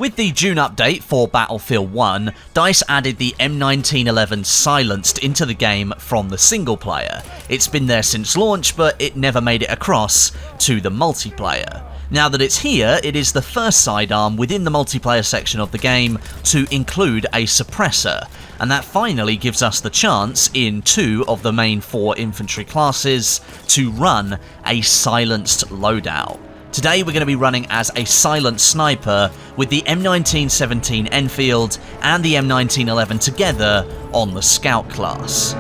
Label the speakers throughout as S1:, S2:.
S1: With the June update for Battlefield 1, DICE added the M1911 Silenced into the game from the single player. It's been there since launch, but it never made it across to the multiplayer. Now that it's here, it is the first sidearm within the multiplayer section of the game to include a suppressor, and that finally gives us the chance, in 2 of the main 4 infantry classes, to run a silenced loadout. Today we're going to be running as a silent sniper with the M1917 Enfield and the M1911 together on the scout class.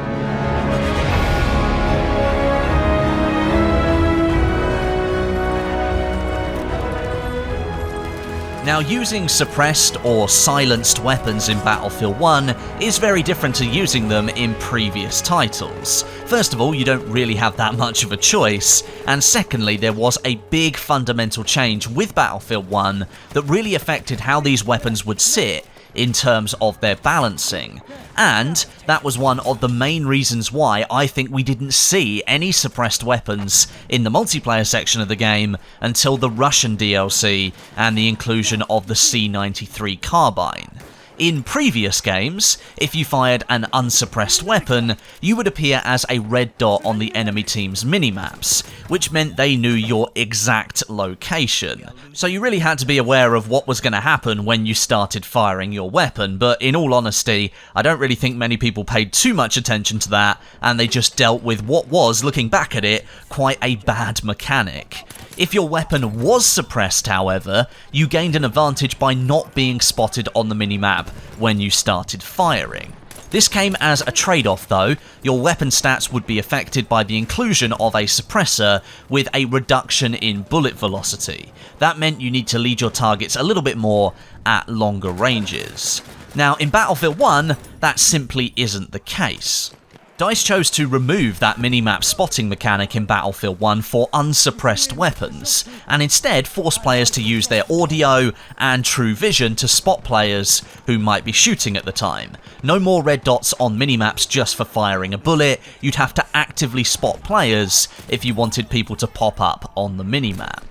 S1: Now, using suppressed or silenced weapons in Battlefield 1 is very different to using them in previous titles. First of all, you don't really have that much of a choice, and secondly, there was a big fundamental change with Battlefield 1 that really affected how these weapons would sit in terms of their balancing. And that was one of the main reasons why I think we didn't see any suppressed weapons in the multiplayer section of the game until the Russian DLC and the inclusion of the C93 carbine. In previous games, if you fired an unsuppressed weapon, you would appear as a red dot on the enemy team's minimaps, which meant they knew your exact location. So you really had to be aware of what was going to happen when you started firing your weapon, but in all honesty, I don't really think many people paid too much attention to that, and they just dealt with what was, looking back at it, quite a bad mechanic. If your weapon was suppressed, however, you gained an advantage by not being spotted on the minimap when you started firing. This came as a trade-off though. Your weapon stats would be affected by the inclusion of a suppressor with a reduction in bullet velocity. That meant you need to lead your targets a little bit more at longer ranges. Now, in Battlefield 1, that simply isn't the case. DICE chose to remove that minimap spotting mechanic in Battlefield 1 for unsuppressed weapons, and instead force players to use their audio and true vision to spot players who might be shooting at the time. No more red dots on minimaps just for firing a bullet. You'd have to actively spot players if you wanted people to pop up on the minimap.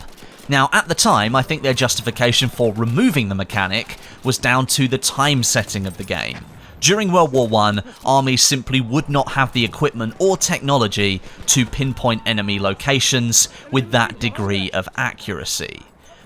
S1: Now, at the time, I think their justification for removing the mechanic was down to the time setting of the game. During World War I, armies simply would not have the equipment or technology to pinpoint enemy locations with that degree of accuracy.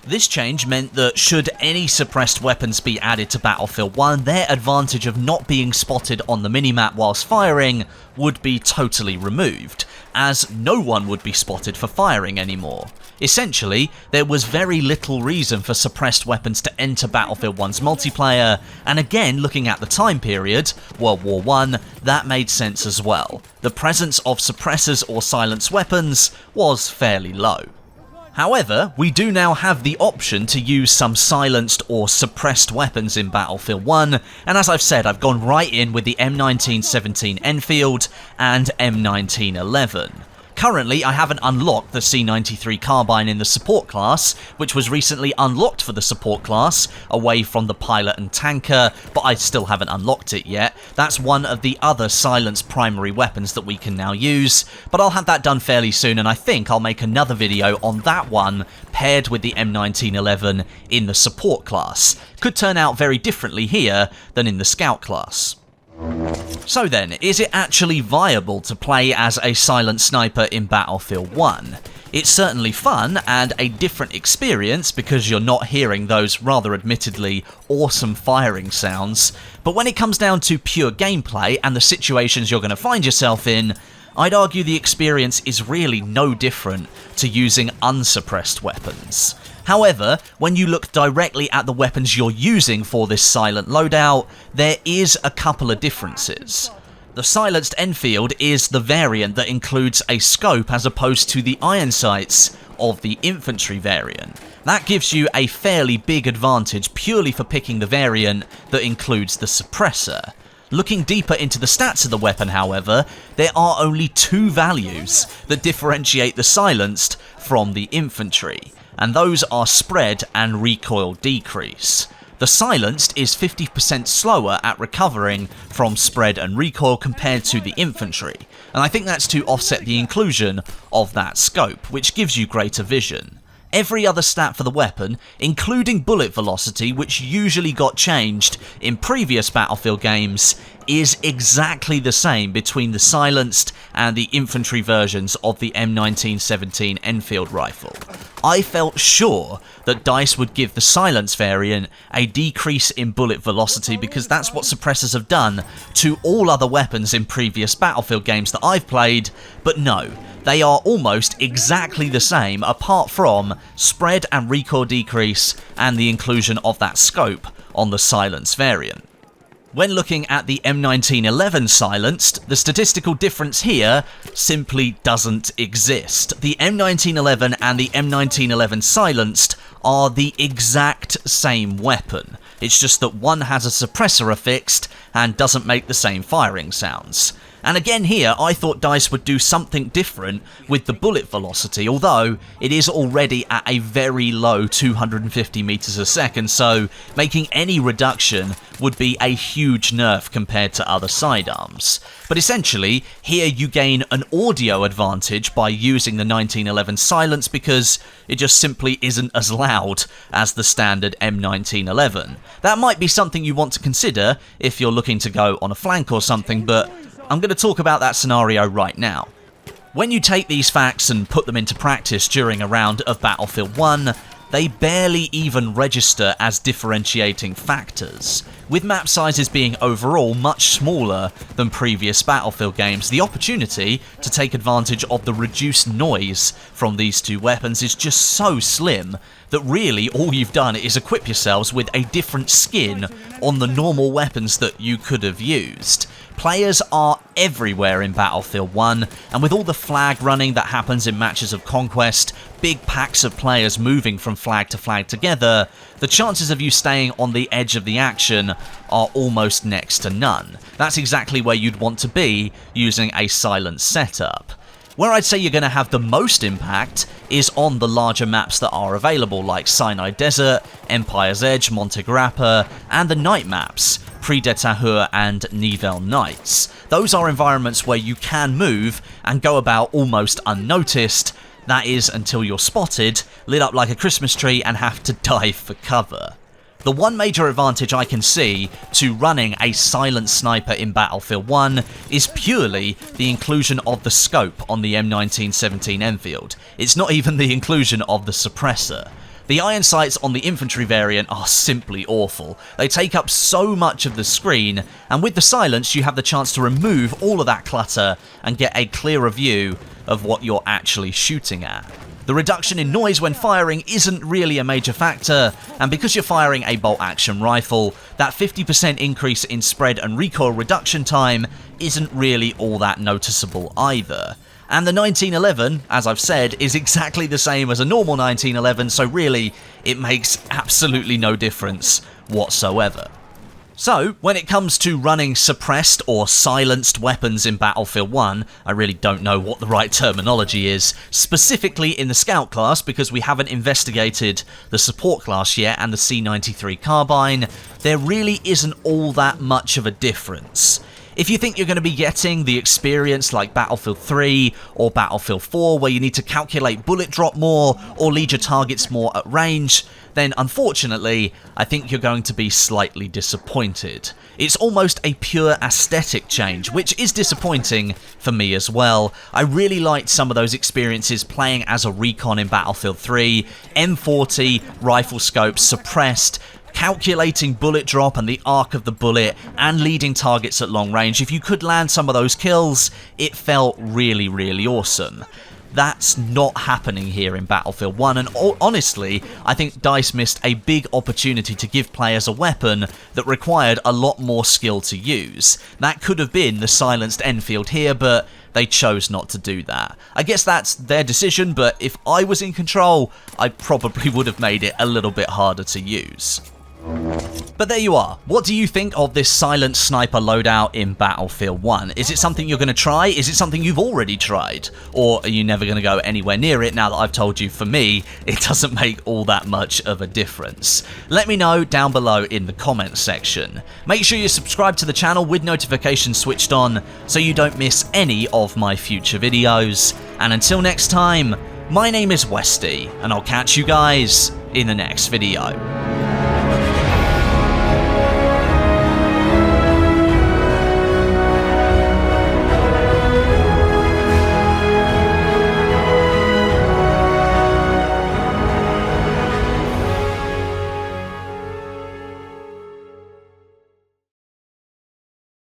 S1: This change meant that should any suppressed weapons be added to Battlefield 1, their advantage of not being spotted on the minimap whilst firing would be totally removed, as no one would be spotted for firing anymore. Essentially, there was very little reason for suppressed weapons to enter Battlefield 1's multiplayer, and again, looking at the time period, World War I, that made sense as well. The presence of suppressors or silenced weapons was fairly low. However, we do now have the option to use some silenced or suppressed weapons in Battlefield 1, and as I've said, I've gone right in with the M1917 Enfield and M1911. Currently, I haven't unlocked the C93 carbine in the support class, which was recently unlocked for the support class, away from the pilot and tanker, but I still haven't unlocked it yet. That's one of the other silenced primary weapons that we can now use, but I'll have that done fairly soon, and I think I'll make another video on that one, paired with the M1911 in the support class. Could turn out very differently here than in the scout class. So then, is it actually viable to play as a silent sniper in Battlefield 1? It's certainly fun and a different experience because you're not hearing those rather admittedly awesome firing sounds, but when it comes down to pure gameplay and the situations you're going to find yourself in, I'd argue the experience is really no different to using unsuppressed weapons. However, when you look directly at the weapons you're using for this silent loadout, there is a couple of differences. The Silenced Enfield is the variant that includes a scope as opposed to the iron sights of the infantry variant. That gives you a fairly big advantage purely for picking the variant that includes the suppressor. Looking deeper into the stats of the weapon, however, there are only 2 values that differentiate the Silenced from the infantry, and those are spread and recoil decrease. The Silenced is 50% slower at recovering from spread and recoil compared to the infantry, and I think that's to offset the inclusion of that scope, which gives you greater vision. Every other stat for the weapon, including bullet velocity, which usually got changed in previous Battlefield games, is exactly the same between the Silenced and the infantry versions of the M1917 Enfield rifle. I felt sure that DICE would give the Silence variant a decrease in bullet velocity because that's what suppressors have done to all other weapons in previous Battlefield games that I've played, but no, they are almost exactly the same apart from spread and recoil decrease and the inclusion of that scope on the Silence variant. When looking at the M1911 Silenced, the statistical difference here simply doesn't exist. The M1911 and the M1911 Silenced are the exact same weapon. It's just that one has a suppressor affixed and doesn't make the same firing sounds. And again here, I thought DICE would do something different with the bullet velocity, although it is already at a very low 250 meters a second, so making any reduction would be a huge nerf compared to other sidearms. But essentially, here you gain an audio advantage by using the 1911 Silence because it just simply isn't as loud as the standard M1911. That might be something you want to consider if you're looking to go on a flank or something, but I'm going to talk about that scenario right now. When you take these facts and put them into practice during a round of Battlefield 1, they barely even register as differentiating factors. With map sizes being overall much smaller than previous Battlefield games, the opportunity to take advantage of the reduced noise from these two weapons is just so slim that really all you've done is equip yourselves with a different skin on the normal weapons that you could have used. Players are everywhere in Battlefield 1, and with all the flag running that happens in matches of Conquest, big packs of players moving from flag to flag together, the chances of you staying on the edge of the action are almost next to none. That's exactly where you'd want to be using a silent setup. Where I'd say you're going to have the most impact is on the larger maps that are available, like Sinai Desert, Empire's Edge, Monte Grappa, and the night maps, Prix d'Etahur and Nivelle Nights. Those are environments where you can move and go about almost unnoticed, that is until you're spotted, lit up like a Christmas tree and have to dive for cover. The one major advantage I can see to running a silent sniper in Battlefield 1 is purely the inclusion of the scope on the M1917 Enfield. It's not even the inclusion of the suppressor. The iron sights on the infantry variant are simply awful. They take up so much of the screen, and with the Silence you have the chance to remove all of that clutter and get a clearer view of what you're actually shooting at. The reduction in noise when firing isn't really a major factor, and because you're firing a bolt-action rifle, that 50% increase in spread and recoil reduction time isn't really all that noticeable either. And the 1911, as I've said, is exactly the same as a normal 1911, so really, it makes absolutely no difference whatsoever. So, when it comes to running suppressed or silenced weapons in Battlefield 1, I really don't know what the right terminology is, specifically in the Scout class because we haven't investigated the support class yet and the C93 carbine, there really isn't all that much of a difference. If you think you're going to be getting the experience like Battlefield 3 or Battlefield 4 where you need to calculate bullet drop more or lead your targets more at range, then unfortunately, I think you're going to be slightly disappointed. It's almost a pure aesthetic change, which is disappointing for me as well. I really liked some of those experiences playing as a recon in Battlefield 3, M40, rifle scopes, suppressed, calculating bullet drop and the arc of the bullet, and leading targets at long range. If you could land some of those kills, it felt really, really awesome. That's not happening here in Battlefield 1, and honestly, I think DICE missed a big opportunity to give players a weapon that required a lot more skill to use. That could have been the Silenced Enfield here, but they chose not to do that. I guess that's their decision, but if I was in control, I probably would have made it a little bit harder to use. But there you are. What do you think of this silent sniper loadout in Battlefield 1? Is it something you're going to try? Is it something you've already tried? Or are you never going to go anywhere near it now that I've told you, for me, it doesn't make all that much of a difference? Let me know down below in the comments section. Make sure you subscribe to the channel with notifications switched on so you don't miss any of my future videos. And until next time, My name is Westie, and I'll catch you guys in the next video.